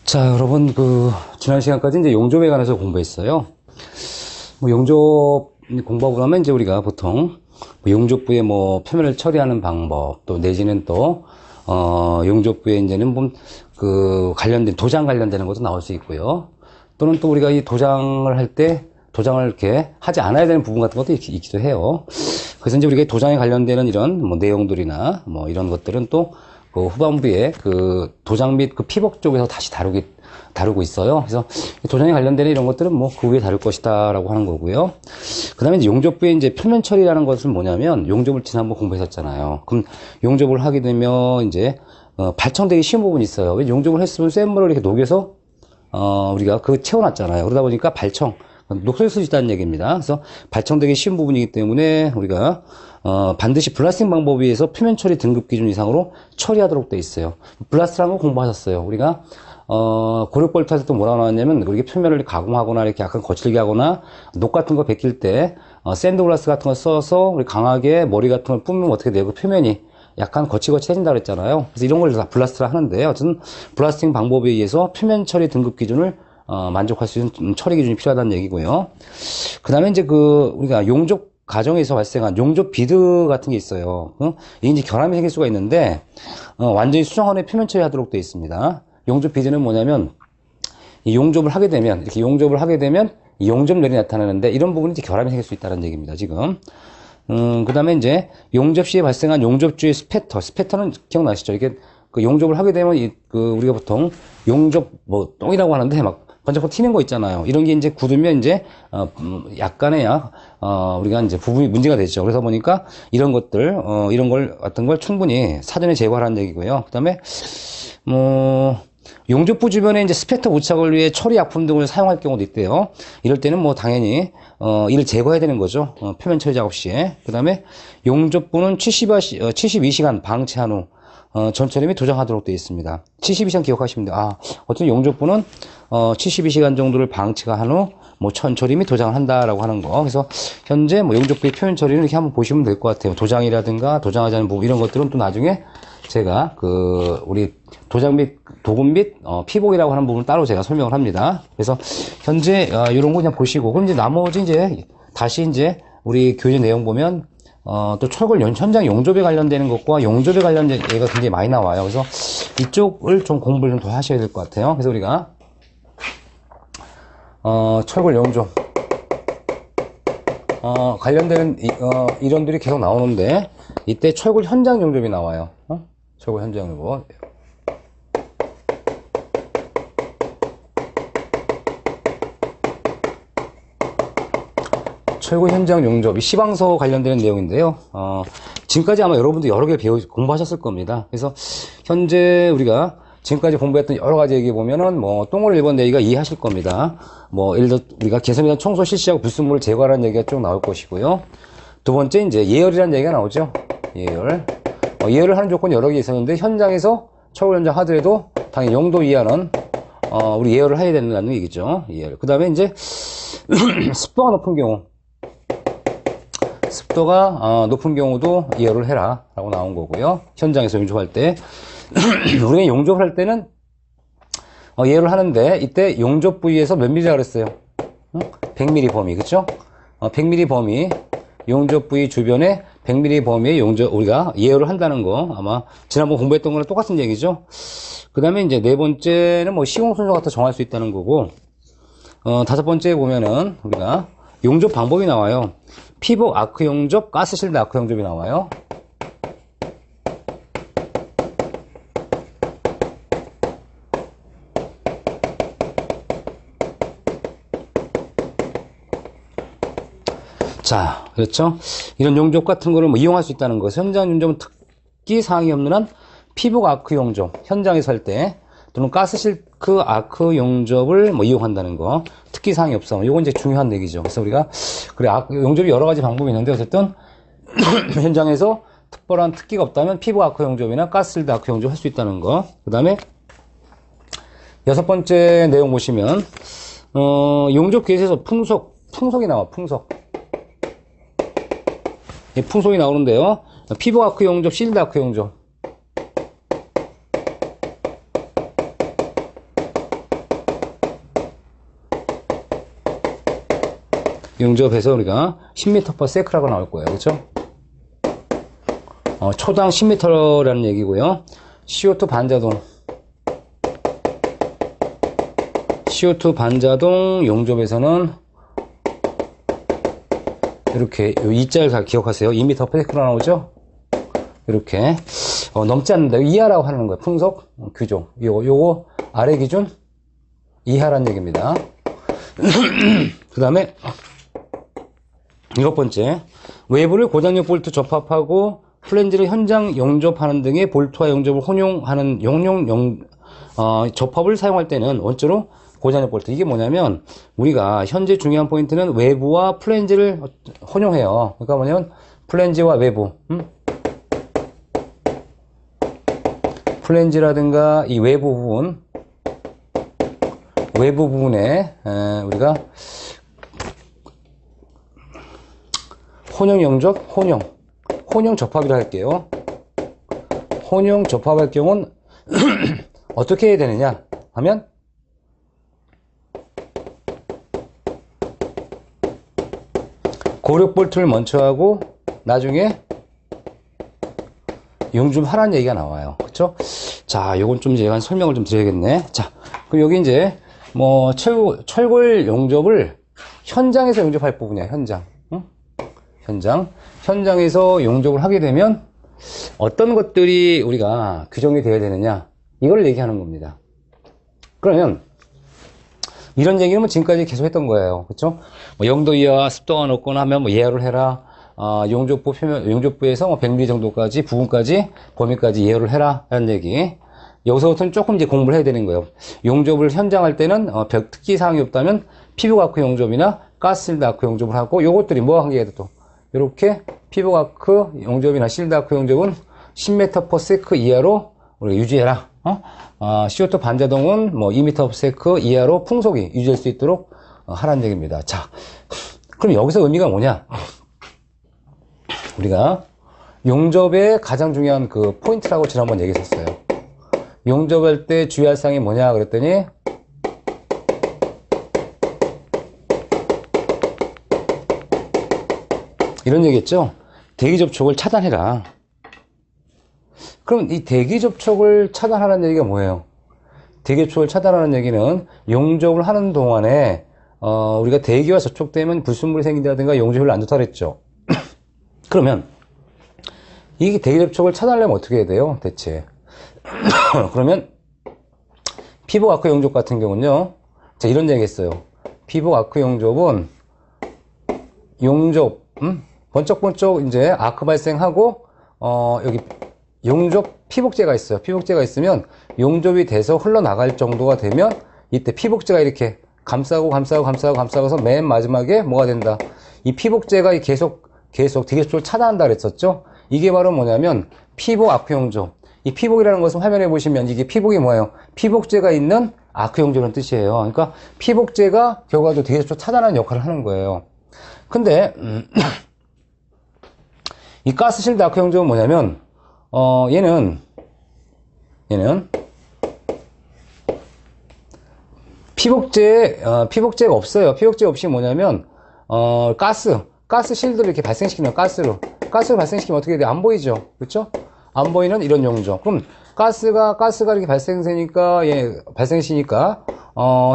자, 여러분, 지난 시간까지 이제 용접에 관해서 공부했어요. 용접 공부하고 나면 이제 우리가 보통 용접부의 표면을 처리하는 방법, 또 내지는 용접부에 이제는 관련된, 도장 관련되는 것도 나올 수 있고요. 또는 또 우리가 이 도장을 할 때, 도장을 이렇게 하지 않아야 되는 부분 같은 것도 있기도 해요. 그래서 이제 우리가 도장에 관련되는 이런 내용들이나 이런 것들은 또 후반부에 도장 및 피복 쪽에서 다시 다루고 있어요. 그래서 도장에 관련되는 이런 것들은 그 후에 다룰 것이다 라고 하는 거고요. 그 다음에 이제 용접부에 이제 표면 처리라는 것은 뭐냐면, 용접을 지난번 공부했었잖아요. 그럼 용접을 하게 되면 이제 발청되기 쉬운 부분이 있어요. 왜? 용접을 했으면 센 물을 이렇게 녹여서 우리가 채워놨잖아요. 그러다 보니까 녹슬 수 있다는 얘기입니다. 그래서 발청되기 쉬운 부분이기 때문에 우리가 반드시 블라스팅 방법에 의해서 표면 처리 등급 기준 이상으로 처리하도록 되어 있어요. 블라스트라는 거 공부하셨어요. 우리가 고력벌트에서 또 뭐라고 나왔냐면, 이렇게 표면을 가공하거나 이렇게 약간 거칠게 하거나 녹 같은 거 베낄 때 샌드블라스트 같은 거 써서 우리 강하게 머리 같은 걸 뿜으면 어떻게 돼요? 그 표면이 약간 거칠거칠해진다 그랬잖아요. 그래서 이런 걸 다 블라스트를 하는데요. 어쨌든 블라스팅 방법에 의해서 표면 처리 등급 기준을 만족할 수 있는 처리 기준이 필요하다는 얘기고요. 그 다음에 이제 우리가 용접 과정에서 발생한 용접 비드 같은 게 있어요. 이게 이제 결함이 생길 수가 있는데, 완전히 수정원에 표면 처리하도록 되어 있습니다. 용접 비드는 뭐냐면, 이 용접을 하게 되면, 이렇게 용접을 하게 되면, 이 용접열이 나타나는데, 이런 부분이 이제 결함이 생길 수 있다는 얘기입니다, 지금. 그 다음에 이제 용접 시에 발생한 용접주의 스패터는 기억나시죠? 이게 용접을 하게 되면 우리가 보통 용접 똥이라고 하는데 번쩍 튀는 거 있잖아요. 이런 게 이제 굳으면 이제 약간의 우리가 이제 부분이 문제가 되죠. 그래서 보니까 이런 것들 이런 걸 어떤 걸 충분히 사전에 제거하라는 얘기고요. 그다음에 용접부 주변에 이제 스패터 부착을 위해 처리 약품 등을 사용할 경우도 있대요. 이럴 때는 당연히 이를 제거해야 되는 거죠. 표면 처리 작업 시에. 그다음에 용접부는 72시간 방치한 후 전처리 및 도장하도록 되어 있습니다. 72시간 기억하시면 돼요. 어쨌든 용접부는 72시간 정도를 방치가 한 후 천처리 및 도장을 한다라고 하는 거. 그래서 현재 용접부의 표면 처리는 이렇게 한번 보시면 될 것 같아요. 도장이라든가 도장하지 않은 부분 이런 것들은 또 나중에 제가 우리 도장 및 도금 및 피복이라고 하는 부분을 따로 제가 설명을 합니다. 그래서 현재 이런 거 그냥 보시고, 그럼 이제 나머지 다시 우리 교재 내용 보면 또 철골 현장 용접에 관련되는 것과 용접에 관련된 얘기가 굉장히 많이 나와요. 그래서 이쪽을 좀 공부를 좀 더 하셔야 될 것 같아요. 그래서 우리가 철골 용접 관련되는 이론들이 계속 나오는데, 이때 철골 현장 용접이 나와요. 철골 현장 용접. 철골 현장 용접, 이 시방서 관련되는 내용인데요. 지금까지 아마 여러분들 여러 개 공부하셨을 겁니다. 그래서 현재 우리가 지금까지 공부했던 여러 가지 얘기 보면은 똥을 1번 내기가 이해하실 겁니다. 예를 들어 우리가 개선이나 청소 실시하고 불순물을 제거하라는 얘기가 쭉 나올 것이고요. 두 번째 이제 예열이라는 얘기가 나오죠. 예열. 예열을 하는 조건이 여러 개 있었는데, 현장에서 철골 현장 하더라도 당연히 용도 이하는 우리 예열을 해야 된다는 얘기죠. 예열. 그 다음에 이제 습도가 높은 경우, 습도가 높은 경우도 예열을 해라 라고 나온 거고요. 현장에서 용접할 때 우리가 용접을 할 때는 예열을 하는데, 이때 용접 부위에서 몇 밀리라 그랬어요? 100mm 범위, 그쵸? 100mm 범위, 용접 부위 주변에 100mm 범위의 우리가 예열을 한다는 거, 아마 지난번 공부했던 거랑 똑같은 얘기죠. 그 다음에 이제 네 번째는 시공 순서 같은 거 정할 수 있다는 거고, 다섯 번째 보면은 우리가 용접 방법이 나와요. 피복 아크 용접, 가스 실드 아크 용접이 나와요. 자, 그렇죠? 이런 용접 같은 거를 이용할 수 있다는 거. 현장 용접은 특기 사항이 없는 한 피복 아크 용접, 현장에서 할 때, 또는 가스 실크 아크 용접을 이용한다는 거. 특기 사항이 없어. 이건 이제 중요한 얘기죠. 그래서 우리가, 용접이 여러 가지 방법이 있는데, 어쨌든, 현장에서 특별한 특기가 없다면 피복 아크 용접이나 가스 실드 아크 용접 할 수 있다는 거. 그 다음에, 여섯 번째 내용 보시면, 용접 계획에서 풍속이 나와, 풍속. 풍속이 나오는데요. 피복 아크 용접, 실드 아크 용접. 용접해서 우리가 10m/s라고 나올 거예요. 그렇죠? 초당 10m라는 얘기고요. CO2 반자동 용접에서는 이렇게 요 2자를 잘 기억하세요. 2m/s로 나오죠? 이렇게 넘지 않는다. 이하라고 하는 거예요. 풍속 규정. 요거 아래 기준 이하라는 얘기입니다. 그 다음에 일곱 번째, 외부를 고장력 볼트 접합하고 플랜지를 현장 용접하는 등의 볼트와 용접을 혼용하는 접합을 사용할 때는 원조로 고장력 볼트. 이게 뭐냐면 우리가 현재 중요한 포인트는 외부와 플랜지를 혼용해요. 그러니까 뭐냐면 플랜지와 외부, 플랜지라든가 이 외부 부분에 우리가 혼용 용접, 혼용 접합이라 할게요. 혼용 접합할 경우는 어떻게 해야 되느냐 하면 고력 볼트를 먼저 하고 나중에 용접하라는 얘기가 나와요. 그쵸? 자, 요건 좀 제가 설명을 좀 드려야겠네. 자, 그럼 여기 이제 뭐 철골 용접을 현장에서 용접할 부분이야. 현장에서 용접을 하게 되면 어떤 것들이 우리가 규정이 되어야 되느냐, 이걸 얘기하는 겁니다. 그러면 이런 얘기는 뭐 지금까지 계속 했던 거예요. 그쵸? 뭐 0도 이하 습도가 높거나 하면 뭐 예열을 해라. 용접부에서 뭐 100mm 정도까지, 부분까지, 범위까지 예열을 해라. 라는 얘기. 여기서부터는 조금 이제 공부를 해야 되는 거예요. 용접을 현장할 때는, 특기 사항이 없다면 피부 아크 용접이나 가스실드 아크 용접을 하고, 요것들이 뭐가 관계가 돼 또? 이렇게 피부 아크 용접이나 실드 아크 용접은 10m/s 이하로 우리가 유지해라. CO2 반자동은 뭐 2m/s 이하로 풍속이 유지할 수 있도록 하라는 얘기입니다. 자, 그럼 여기서 의미가 뭐냐? 우리가 용접의 가장 중요한 그 포인트라고 지난번 얘기했었어요. 용접할 때 주의할 사항이 뭐냐 그랬더니 이런 얘기했죠. 대기 접촉을 차단해라. 그럼 이 대기 접촉을 차단하라는 얘기가 뭐예요? 대기 접촉을 차단하는 얘기는 용접을 하는 동안에 우리가 대기와 접촉되면 불순물이 생긴다든가 용접을 안 좋다 그랬죠. 그러면 이 대기 접촉을 차단하려면 어떻게 해야 돼요? 대체 그러면 피부 아크 용접 같은 경우는요, 자, 이런 얘기 했어요. 피부 아크 용접은 용접 번쩍번쩍 이제 아크 발생하고 여기 용접 피복제가 있어요. 피복제가 있으면 용접이 돼서 흘러나갈 정도가 되면 이때 피복제가 이렇게 감싸고서 맨 마지막에 뭐가 된다. 이 피복제가 계속 대기 접촉을 차단한다 그랬었죠. 이게 바로 뭐냐면 피복 아크 용접. 이 피복이라는 것은 화면에 보시면 이게 피복이 뭐예요? 피복제가 있는 아크 용접이라는 뜻이에요. 그러니까 피복제가 결과적으로 대기 접촉 차단하는 역할을 하는 거예요. 근데 이 가스실드 아크 용접은 뭐냐면 얘는 피복제가 없어요. 피복제 없이 뭐냐면 가스 실드를 이렇게 발생시키는 거예요. 가스를 발생시키면 어떻게 돼요? 안 보이죠? 그렇죠? 안 보이는 이런 용접. 그럼 가스가 이렇게 발생시니까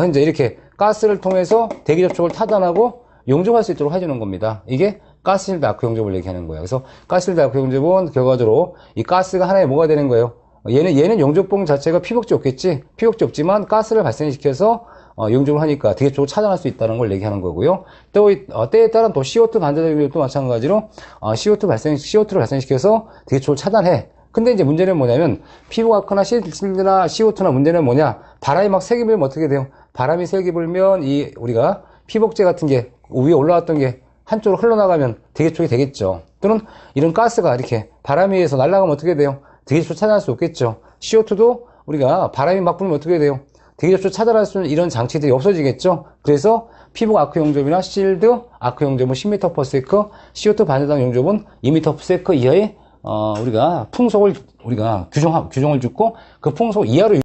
현재 이렇게 가스를 통해서 대기 접촉을 차단하고 용접할 수 있도록 해주는 겁니다. 이게 가스실드 아크 용접을 얘기하는 거예요. 그래서 가스실드 아크 용접은 결과적으로 이 가스가 하나의 뭐가 되는 거예요? 얘는 용접봉 자체가 피복제 없겠지? 피복제 없지만 가스를 발생시켜서 용접을 하니까 대기 접촉을 차단할 수 있다는 걸 얘기하는 거고요. 또 때에 따른 또 CO2 반자동 용접도 마찬가지로 CO2를 발생시켜서 대기 접촉을 차단해. 근데 이제 문제는 뭐냐면 피부 아크나 실드나 CO2나 문제는 뭐냐? 바람이 막 세게 불면 어떻게 돼요? 바람이 세게 불면 이 우리가 피복제 같은 게 위에 올라왔던 게 한쪽으로 흘러나가면 대기 접촉이 되겠죠. 또는 이런 가스가 이렇게 바람에 의해서 날아가면 어떻게 돼요? 대기 접촉 차단할 수 없겠죠. CO2도 우리가 바람이 막 불면 어떻게 돼요? 대기 접촉 차단할 수 있는 이런 장치들이 없어지겠죠. 그래서 피부 아크 용접이나 실드 아크 용접은 10m/s, CO2 반자동 용접은 2m/s 이하의 우리가 풍속을 우리가 규정을 짓고 그 풍속 이하로